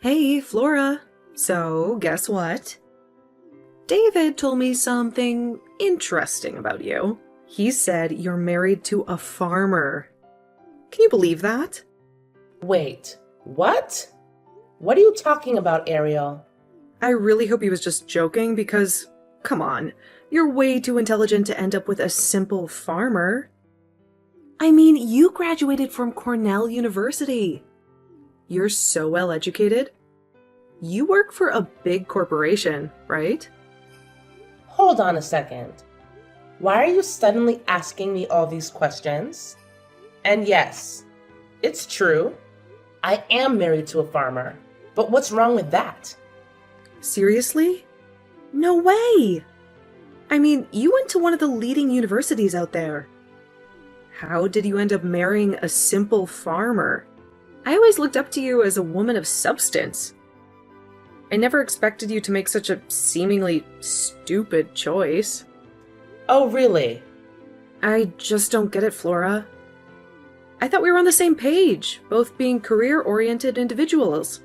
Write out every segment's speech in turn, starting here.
Hey, Flora. So, guess what? David told me something interesting about you. He said you're married to a farmer. Can you believe that? Wait, what? What are you talking about, Ariel? I really hope he was just joking because, come on, you're way too intelligent to end up with a simple farmer. I mean, you graduated from Cornell University. You're so well educated. You work for a big corporation, right? Hold on a second. Why are you suddenly asking me all these questions? And yes, it's true. I am married to a farmer. But what's wrong with that? Seriously? No way! I mean, you went to one of the leading universities out there. How did you end up marrying a simple farmer? I always looked up to you as a woman of substance. I never expected you to make such a seemingly stupid choice. Oh, really? I just don't get it, Flora. I thought we were on the same page, both being career-oriented individuals.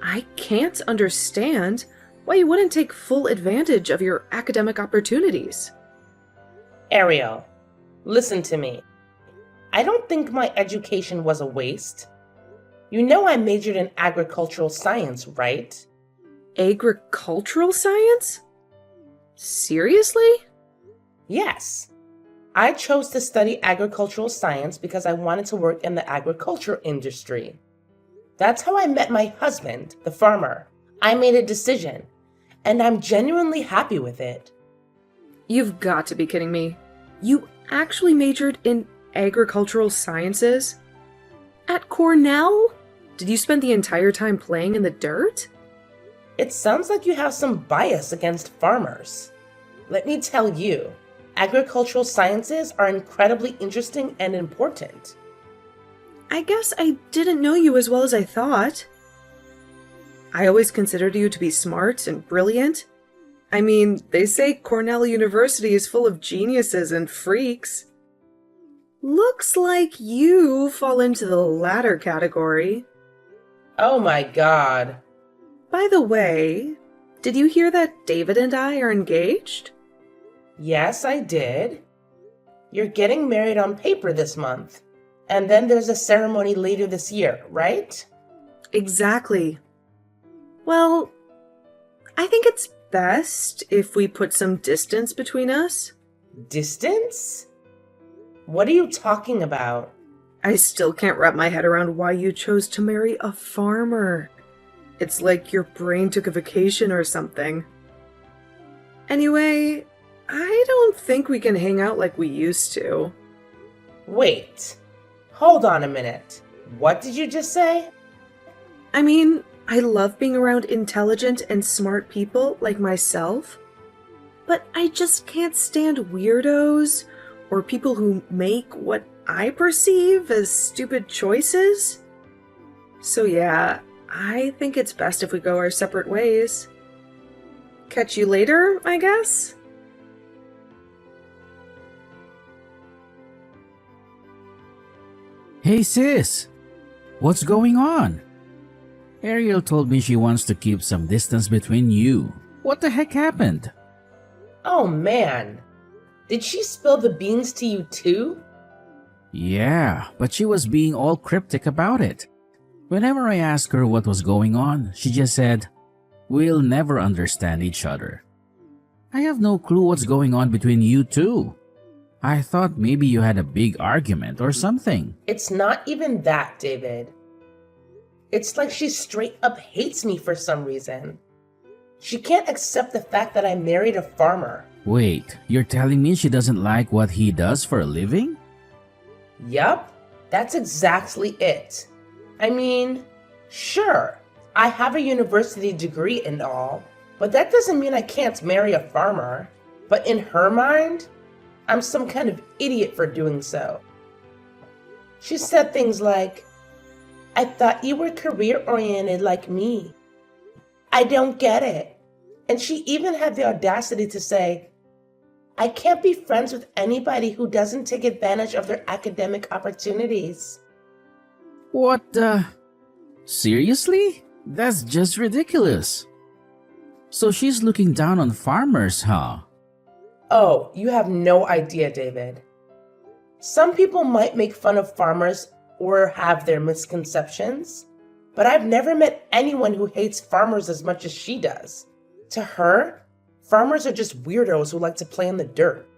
I can't understand why you wouldn't take full advantage of your academic opportunities. Ariel, listen to me. I don't think my education was a waste. You know I majored in agricultural science, right? Agricultural science? Seriously? Yes. I chose to study agricultural science because I wanted to work in the agriculture industry. That's how I met my husband, the farmer. I made a decision, and I'm genuinely happy with it. You've got to be kidding me. You actually majored in agricultural sciences? At Cornell? Did you spend the entire time playing in the dirt? It sounds like you have some bias against farmers. Let me tell you, agricultural sciences are incredibly interesting and important. I guess I didn't know you as well as I thought. I always considered you to be smart and brilliant. I mean, they say Cornell University is full of geniuses and freaks. Looks like you fall into the latter category. Oh my God. By the way, did you hear that David and I are engaged? Yes, I did. You're getting married on paper this month. And then there's a ceremony later this year, right? Exactly. Well, I think it's best if we put some distance between us. Distance? What are you talking about? I still can't wrap my head around why you chose to marry a farmer. It's like your brain took a vacation or something. Anyway, I don't think we can hang out like we used to. Wait. Hold on a minute. What did you just say? I mean, I love being around intelligent and smart people like myself, but I just can't stand weirdos or people who make what I perceive as stupid choices. So yeah, I think it's best if we go our separate ways. Catch you later, I guess? Hey sis, what's going on? Ariel told me she wants to keep some distance between you. What the heck happened? Oh man. Did she spill the beans to you too? Yeah, but she was being all cryptic about it. Whenever I asked her what was going on, she just said, "We'll never understand each other." I have no clue what's going on between you two. I thought maybe you had a big argument or something. It's not even that, David. It's like she straight up hates me for some reason. She can't accept the fact that I married a farmer. Wait, you're telling me she doesn't like what he does for a living? Yup, that's exactly it. I mean, sure, I have a university degree and all, but that doesn't mean I can't marry a farmer. But in her mind, I'm some kind of idiot for doing so. She said things like, "I thought you were career-oriented like me. I don't get it." And she even had the audacity to say, "I can't be friends with anybody who doesn't take advantage of their academic opportunities." What the? Seriously? That's just ridiculous. So she's looking down on farmers, huh? Oh, you have no idea, David. Some people might make fun of farmers or have their misconceptions, but I've never met anyone who hates farmers as much as she does. To her, farmers are just weirdos who like to play in the dirt.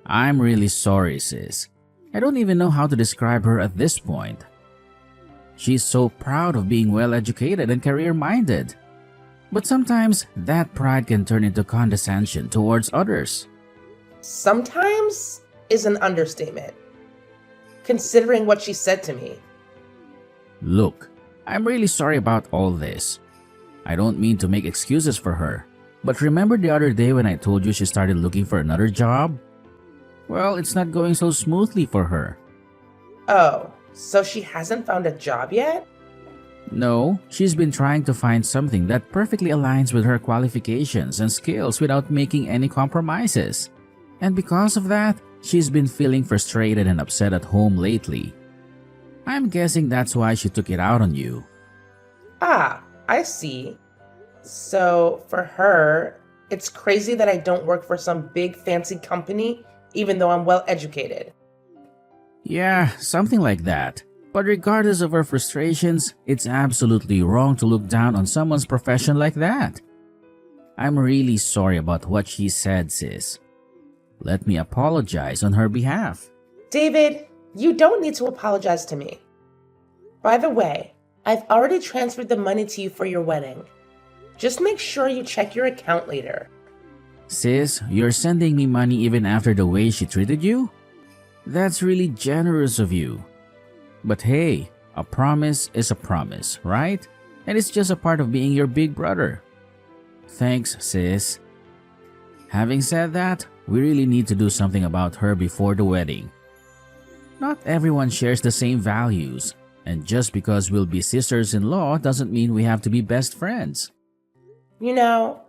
I'm really sorry, sis. I don't even know how to describe her at this point. She's so proud of being well-educated and career-minded. But sometimes that pride can turn into condescension towards others. Sometimes is an understatement, considering what she said to me. Look, I'm really sorry about all this. I don't mean to make excuses for her, but remember the other day when I told you she started looking for another job? Well, it's not going so smoothly for her. Oh, so she hasn't found a job yet? No, she's been trying to find something that perfectly aligns with her qualifications and skills without making any compromises. And because of that, she's been feeling frustrated and upset at home lately. I'm guessing that's why she took it out on you. Ah, I see. So, for her, it's crazy that I don't work for some big fancy company, even though I'm well educated. Yeah, something like that. But regardless of her frustrations, it's absolutely wrong to look down on someone's profession like that. I'm really sorry about what she said, sis. Let me apologize on her behalf. David, you don't need to apologize to me. By the way, I've already transferred the money to you for your wedding. Just make sure you check your account later. Sis, you're sending me money even after the way she treated you? That's really generous of you. But hey, a promise is a promise, right? And it's just a part of being your big brother. Thanks, sis. Having said that, we really need to do something about her before the wedding. Not everyone shares the same values, and just because we'll be sisters-in-law doesn't mean we have to be best friends. You know,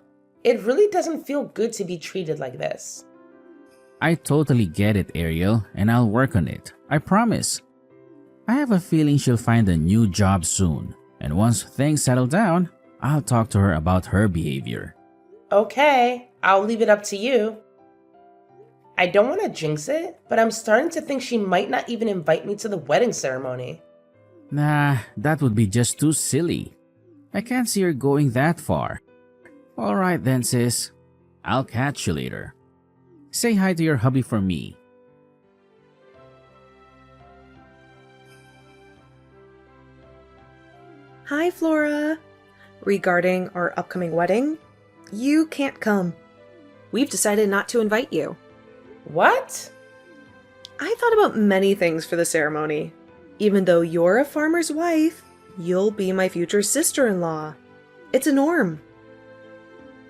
it really doesn't feel good to be treated like this. I totally get it, Ariel, and I'll work on it. I promise. I have a feeling she'll find a new job soon, and once things settle down, I'll talk to her about her behavior. Okay, I'll leave it up to you. I don't want to jinx it, but I'm starting to think she might not even invite me to the wedding ceremony. Nah, that would be just too silly. I can't see her going that far. Alright then, sis. I'll catch you later. Say hi to your hubby for me. Hi, Flora. Regarding our upcoming wedding, you can't come. We've decided not to invite you. What? I thought about many things for the ceremony. Even though you're a farmer's wife, you'll be my future sister-in-law. It's a norm.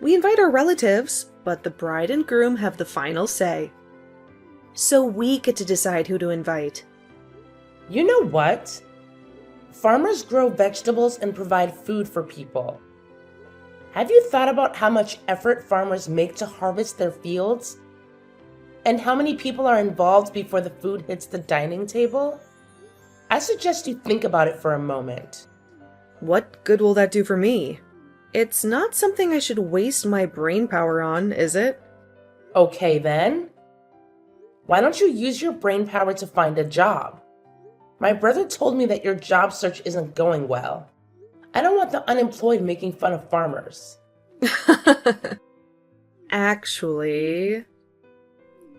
We invite our relatives, but the bride and groom have the final say. So we get to decide who to invite. You know what? Farmers grow vegetables and provide food for people. Have you thought about how much effort farmers make to harvest their fields? And how many people are involved before the food hits the dining table? I suggest you think about it for a moment. What good will that do for me? It's not something I should waste my brain power on, is it? Okay then. Why don't you use your brain power to find a job? My brother told me that your job search isn't going well. I don't want the unemployed making fun of farmers. Actually,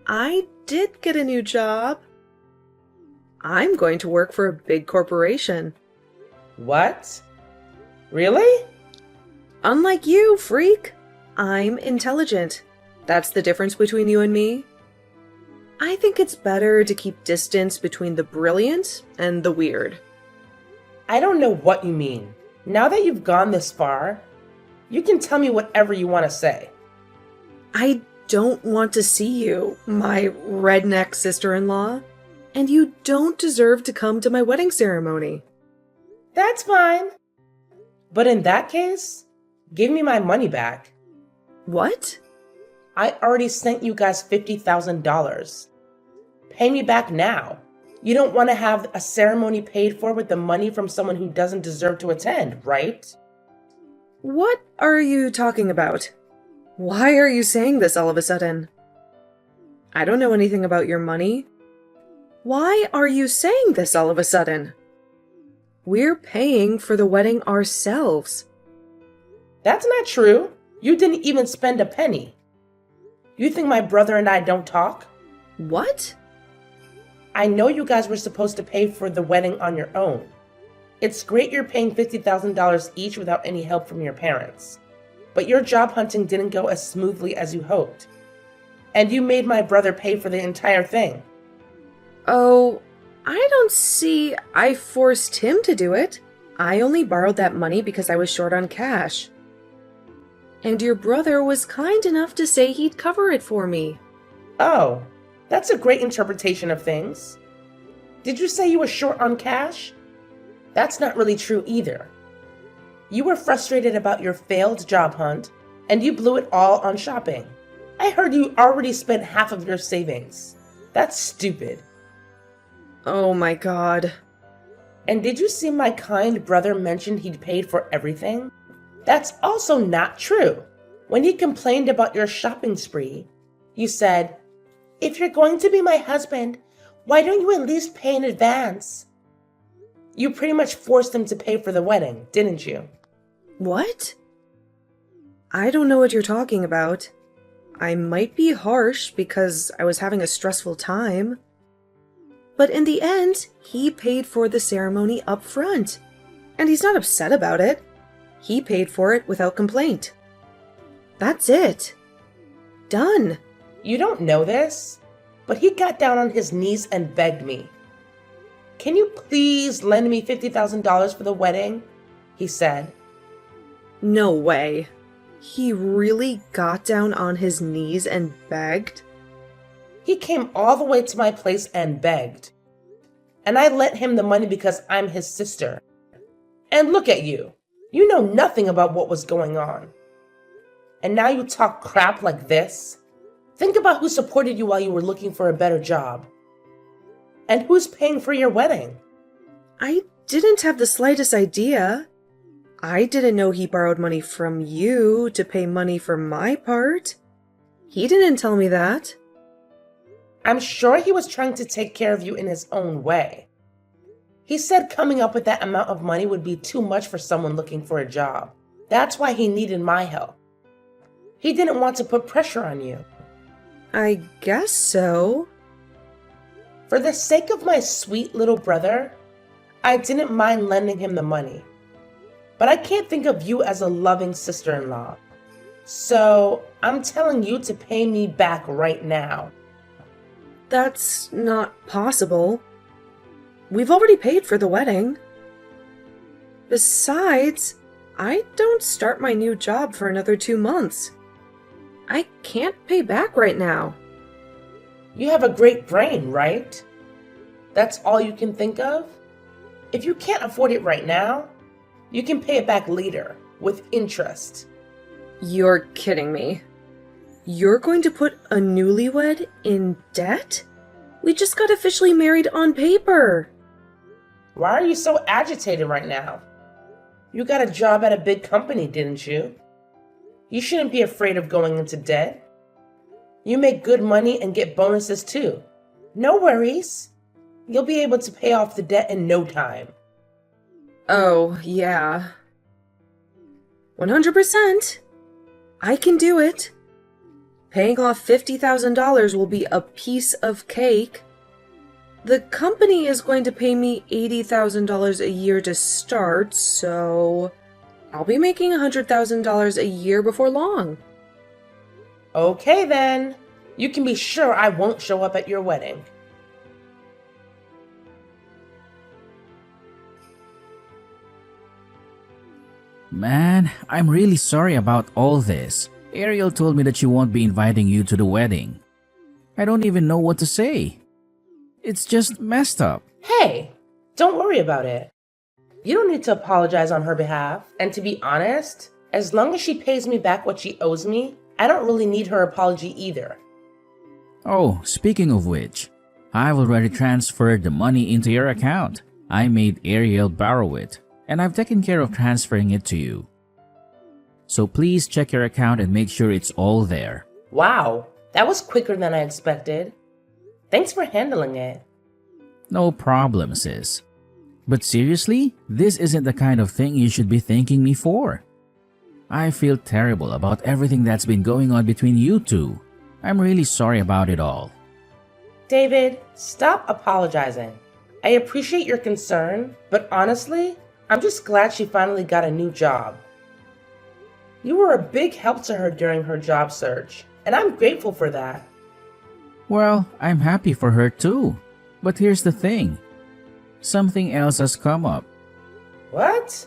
I did get a new job. I'm going to work for a big corporation. What? Really? Unlike you, freak. I'm intelligent. That's the difference between you and me. I think it's better to keep distance between the brilliant and the weird. I don't know what you mean. Now that you've gone this far, you can tell me whatever you want to say. I don't want to see you, my redneck sister-in-law, and you don't deserve to come to my wedding ceremony. That's fine. But in that case, give me my money back. What? I already sent you guys $50,000. Pay me back now. You don't want to have a ceremony paid for with the money from someone who doesn't deserve to attend, right? What are you talking about? Why are you saying this all of a sudden? I don't know anything about your money. Why are you saying this all of a sudden? We're paying for the wedding ourselves. That's not true. You didn't even spend a penny. You think my brother and I don't talk? What? I know you guys were supposed to pay for the wedding on your own. It's great you're paying $50,000 each without any help from your parents. But your job hunting didn't go as smoothly as you hoped. And you made my brother pay for the entire thing. Oh, I don't see I forced him to do it. I only borrowed that money because I was short on cash. And your brother was kind enough to say he'd cover it for me. Oh, that's a great interpretation of things. Did you say you were short on cash? That's not really true either. You were frustrated about your failed job hunt, and you blew it all on shopping. I heard you already spent half of your savings. That's stupid. Oh my god. And did you see my kind brother mentioned he'd paid for everything? That's also not true. When he complained about your shopping spree, you said, "If you're going to be my husband, why don't you at least pay in advance?" You pretty much forced him to pay for the wedding, didn't you? What? I don't know what you're talking about. I might be harsh because I was having a stressful time. But in the end, he paid for the ceremony up front. And he's not upset about it. He paid for it without complaint. That's it. Done. You don't know this, but he got down on his knees and begged me. "Can you please lend me $50,000 for the wedding?" he said. No way. He really got down on his knees and begged? He came all the way to my place and begged. And I lent him the money because I'm his sister. And look at you. You know nothing about what was going on. And now you talk crap like this? Think about who supported you while you were looking for a better job. And who's paying for your wedding? I didn't have the slightest idea. I didn't know he borrowed money from you to pay money for my part. He didn't tell me that. I'm sure he was trying to take care of you in his own way. He said coming up with that amount of money would be too much for someone looking for a job. That's why he needed my help. He didn't want to put pressure on you. I guess so. For the sake of my sweet little brother, I didn't mind lending him the money. But I can't think of you as a loving sister-in-law. So I'm telling you to pay me back right now. That's not possible. We've already paid for the wedding. Besides, I don't start my new job for another 2 months. I can't pay back right now. You have a great brain, right? That's all you can think of? If you can't afford it right now, you can pay it back later with interest. You're kidding me. You're going to put a newlywed in debt? We just got officially married on paper. Why are you so agitated right now? You got a job at a big company, didn't you? You shouldn't be afraid of going into debt. You make good money and get bonuses too. No worries. You'll be able to pay off the debt in no time. Oh, yeah. 100%. I can do it. Paying off $50,000 will be a piece of cake. The company is going to pay me $80,000 a year to start, so I'll be making $100,000 a year before long. Okay then. You can be sure I won't show up at your wedding. Man, I'm really sorry about all this. Ariel told me that she won't be inviting you to the wedding. I don't even know what to say. It's just messed up. Hey, don't worry about it. You don't need to apologize on her behalf. And to be honest, as long as she pays me back what she owes me, I don't really need her apology either. Oh, speaking of which, I've already transferred the money into your account. I made Ariel borrow it, and I've taken care of transferring it to you. So please check your account and make sure it's all there. Wow, that was quicker than I expected. Thanks for handling it. No problem, sis. But seriously, this isn't the kind of thing you should be thanking me for. I feel terrible about everything that's been going on between you two. I'm really sorry about it all. David, stop apologizing. I appreciate your concern, but honestly, I'm just glad she finally got a new job. You were a big help to her during her job search, and I'm grateful for that. Well, I'm happy for her too. But here's the thing. Something else has come up. What?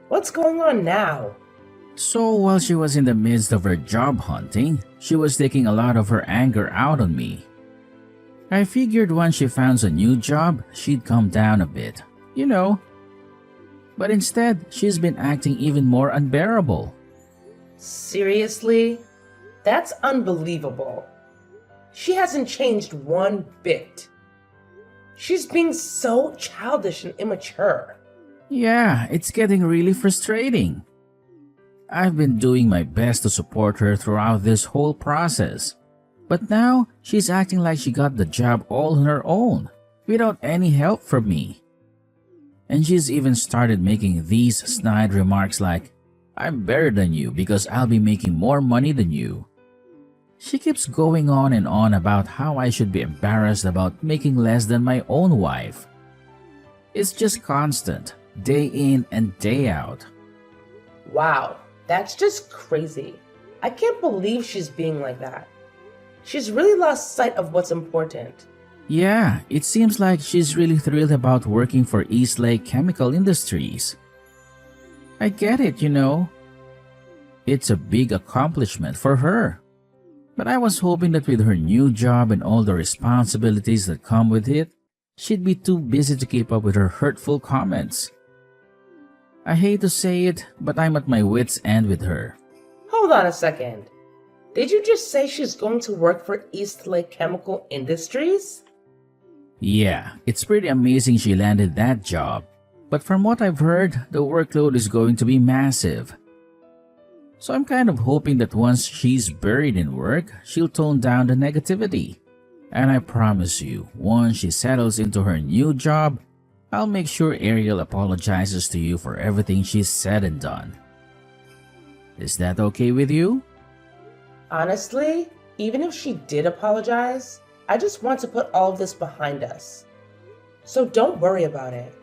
What's going on now? So while she was in the midst of her job hunting, she was taking a lot of her anger out on me. I figured once she found a new job, she'd calm down a bit, you know. But instead, she's been acting even more unbearable. Seriously? That's unbelievable. She hasn't changed one bit. She's being so childish and immature. Yeah, it's getting really frustrating. I've been doing my best to support her throughout this whole process. But now, she's acting like she got the job all on her own, without any help from me. And she's even started making these snide remarks like, I'm better than you because I'll be making more money than you. She keeps going on and on about how I should be embarrassed about making less than my own wife. It's just constant, day in and day out. Wow, that's just crazy. I can't believe she's being like that. She's really lost sight of what's important. Yeah, it seems like she's really thrilled about working for Eastlake Chemical Industries. I get it, you know. It's a big accomplishment for her. But I was hoping that with her new job and all the responsibilities that come with it, she'd be too busy to keep up with her hurtful comments. I hate to say it, but I'm at my wit's end with her. Hold on a second. Did you just say she's going to work for Eastlake Chemical Industries? Yeah, it's pretty amazing she landed that job. But from what I've heard, the workload is going to be massive. So I'm kind of hoping that once she's buried in work, she'll tone down the negativity. And I promise you, once she settles into her new job, I'll make sure Ariel apologizes to you for everything she's said and done. Is that okay with you? Honestly, even if she did apologize, I just want to put all of this behind us. So don't worry about it.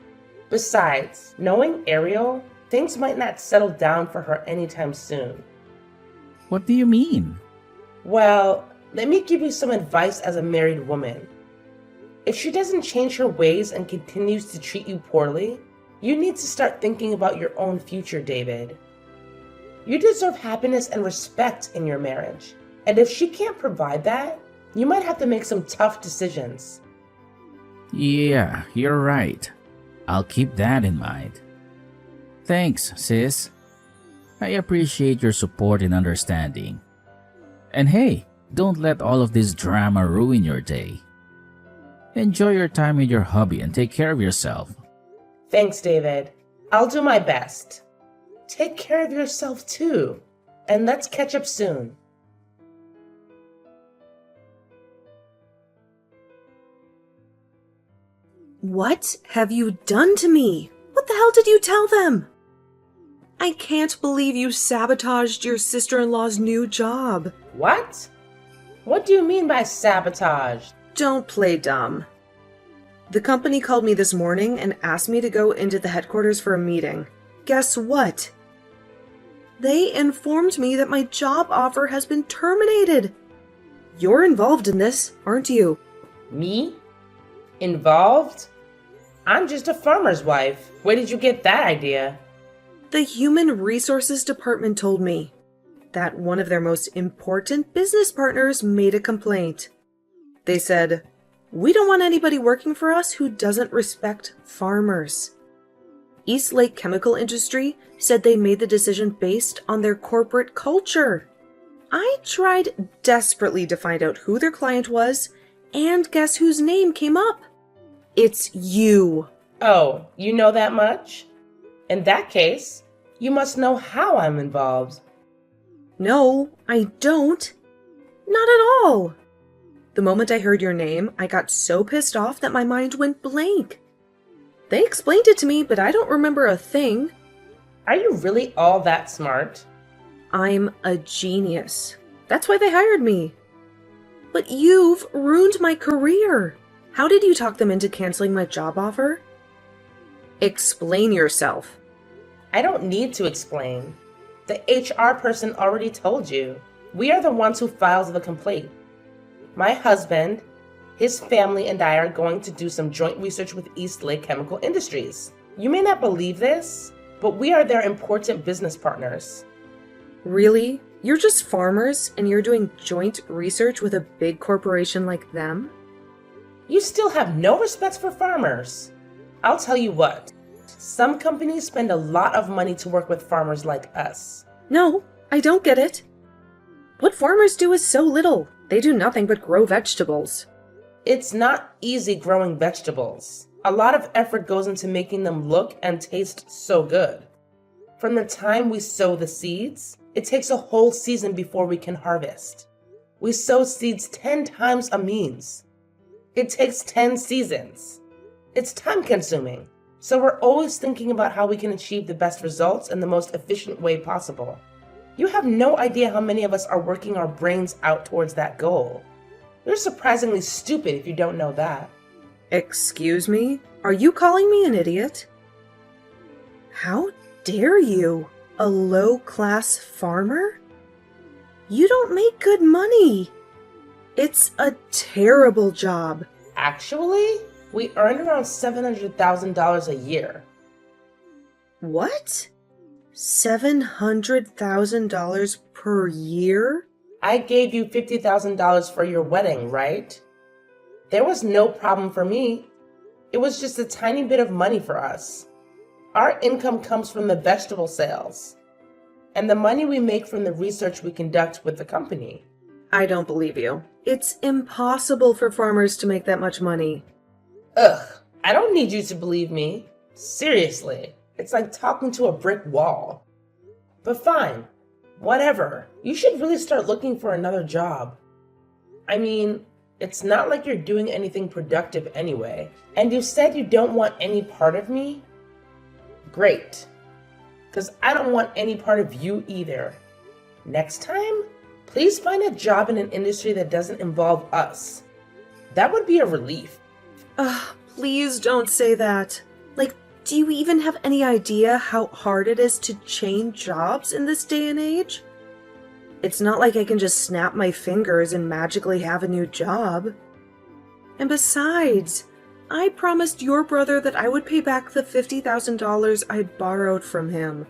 Besides, knowing Ariel, things might not settle down for her anytime soon. What do you mean? Well, let me give you some advice as a married woman. If she doesn't change her ways and continues to treat you poorly, you need to start thinking about your own future, David. You deserve happiness and respect in your marriage. And if she can't provide that, you might have to make some tough decisions. Yeah, you're right. I'll keep that in mind. Thanks, sis. I appreciate your support and understanding. And hey, don't let all of this drama ruin your day. Enjoy your time with your hubby and take care of yourself. Thanks, David. I'll do my best. Take care of yourself too, and let's catch up soon. What have you done to me? What the hell did you tell them? I can't believe you sabotaged your sister-in-law's new job. What? What do you mean by sabotage? Don't play dumb. The company called me this morning and asked me to go into the headquarters for a meeting. Guess what? They informed me that my job offer has been terminated. You're involved in this, aren't you? Me? Involved? I'm just a farmer's wife. Where did you get that idea? The Human Resources Department told me that one of their most important business partners made a complaint. They said, "We don't want anybody working for us who doesn't respect farmers." Eastlake Chemical Industry said they made the decision based on their corporate culture. I tried desperately to find out who their client was, And guess whose name came up? It's you. Oh, you know that much? In that case, you must know how I'm involved. No, I don't. Not at all. The moment I heard your name, I got so pissed off that my mind went blank. They explained it to me, but I don't remember a thing. Are you really all that smart? I'm a genius. That's why they hired me. But you've ruined my career. How did you talk them into canceling my job offer? Explain yourself. I don't need to explain. The HR person already told you. We are the ones who files the complaint. My husband, his family, and I are going to do some joint research with Eastlake Chemical Industries. You may not believe this, but we are their important business partners. Really? You're just farmers and you're doing joint research with a big corporation like them? You still have no respect for farmers. I'll tell you what, some companies spend a lot of money to work with farmers like us. No, I don't get it. What farmers do is so little. They do nothing but grow vegetables. It's not easy growing vegetables. A lot of effort goes into making them look and taste so good. From the time we sow the seeds, it takes a whole season before we can harvest. We sow seeds 10 times a means. It takes 10 seasons. It's time consuming, so we're always thinking about how we can achieve the best results in the most efficient way possible. You have no idea how many of us are working our brains out towards that goal. You're surprisingly stupid if you don't know that. Excuse me? Are you calling me an idiot? How dare you? A low-class farmer? You don't make good money. It's a terrible job. Actually, we earn around $700,000 a year. What? $700,000 per year? I gave you $50,000 for your wedding, right? There was no problem for me. It was just a tiny bit of money for us. Our income comes from the vegetable sales and the money we make from the research we conduct with the company. I don't believe you. It's impossible for farmers to make that much money. Ugh, I don't need you to believe me. Seriously, it's like talking to a brick wall. But fine, whatever. You should really start looking for another job. I mean, it's not like you're doing anything productive anyway. And you said you don't want any part of me? Great. Because I don't want any part of you either. Next time, please find a job in an industry that doesn't involve us. That would be a relief. Please don't say that. Like, do you even have any idea how hard it is to change jobs in this day and age? It's not like I can just snap my fingers and magically have a new job. And besides, I promised your brother that I would pay back the $50,000 I'd borrowed from him.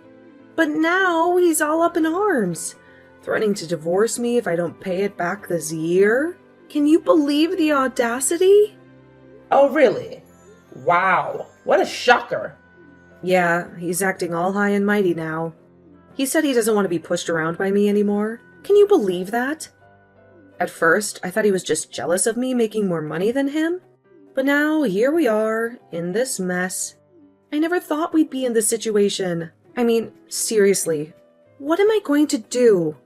But now he's all up in arms, threatening to divorce me if I don't pay it back this year. Can you believe the audacity? Oh, really? Wow, what a shocker. Yeah, he's acting all high and mighty now. He said he doesn't want to be pushed around by me anymore. Can you believe that? At first, I thought he was just jealous of me making more money than him. But now, here we are, in this mess. I never thought we'd be in this situation. I mean, seriously, what am I going to do?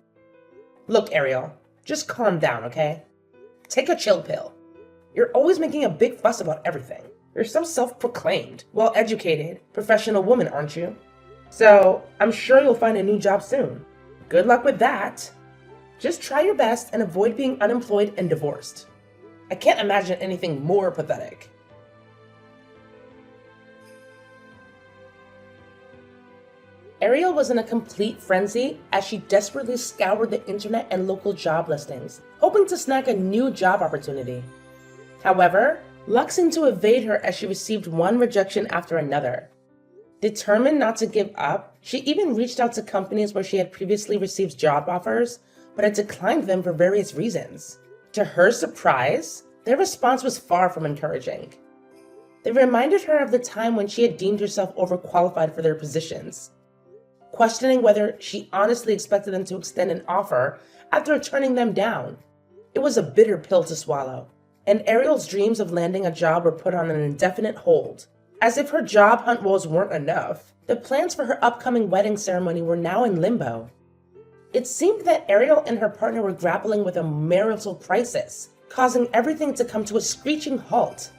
Look, Ariel, just calm down, okay? Take a chill pill. You're always making a big fuss about everything. You're some self-proclaimed, well-educated, professional woman, aren't you? So, I'm sure you'll find a new job soon. Good luck with that. Just try your best and avoid being unemployed and divorced. I can't imagine anything more pathetic. Ariel was in a complete frenzy as she desperately scoured the internet and local job listings, hoping to snag a new job opportunity. However, luck seemed to evade her as she received one rejection after another. Determined not to give up, she even reached out to companies where she had previously received job offers, but had declined them for various reasons. To her surprise, their response was far from encouraging. They reminded her of the time when she had deemed herself overqualified for their positions, questioning whether she honestly expected them to extend an offer after turning them down. It was a bitter pill to swallow. and Ariel's dreams of landing a job were put on an indefinite hold. As if her job hunt woes weren't enough, the plans for her upcoming wedding ceremony were now in limbo. It seemed that Ariel and her partner were grappling with a marital crisis, causing everything to come to a screeching halt.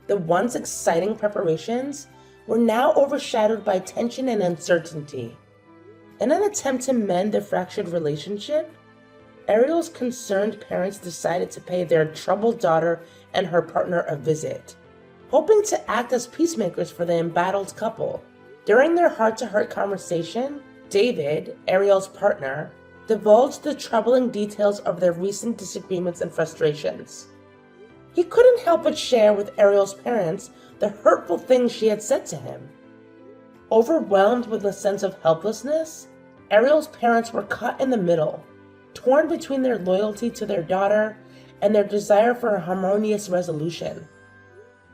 The once exciting preparations were now overshadowed by tension and uncertainty. In an attempt to mend the fractured relationship, Ariel's concerned parents decided to pay their troubled daughter and her partner a visit, hoping to act as peacemakers for the embattled couple. During their heart-to-heart conversation, David, Ariel's partner, divulged the troubling details of their recent disagreements and frustrations. He couldn't help but share with Ariel's parents the hurtful things she had said to him. Overwhelmed with a sense of helplessness, Ariel's parents were caught in the middle, torn between their loyalty to their daughter and their desire for a harmonious resolution.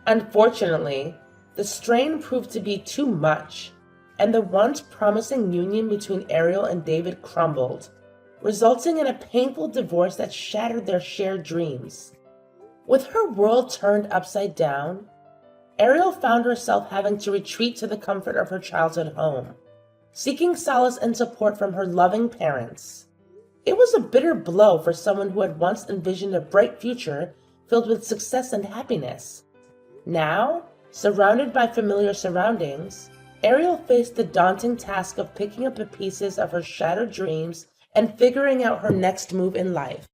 Unfortunately, the strain proved to be too much, and the once promising union between Ariel and David crumbled, resulting in a painful divorce that shattered their shared dreams. With her world turned upside down, Ariel found herself having to retreat to the comfort of her childhood home, seeking solace and support from her loving parents. It was a bitter blow for someone who had once envisioned a bright future filled with success and happiness. Now, surrounded by familiar surroundings, Ariel faced the daunting task of picking up the pieces of her shattered dreams and figuring out her next move in life.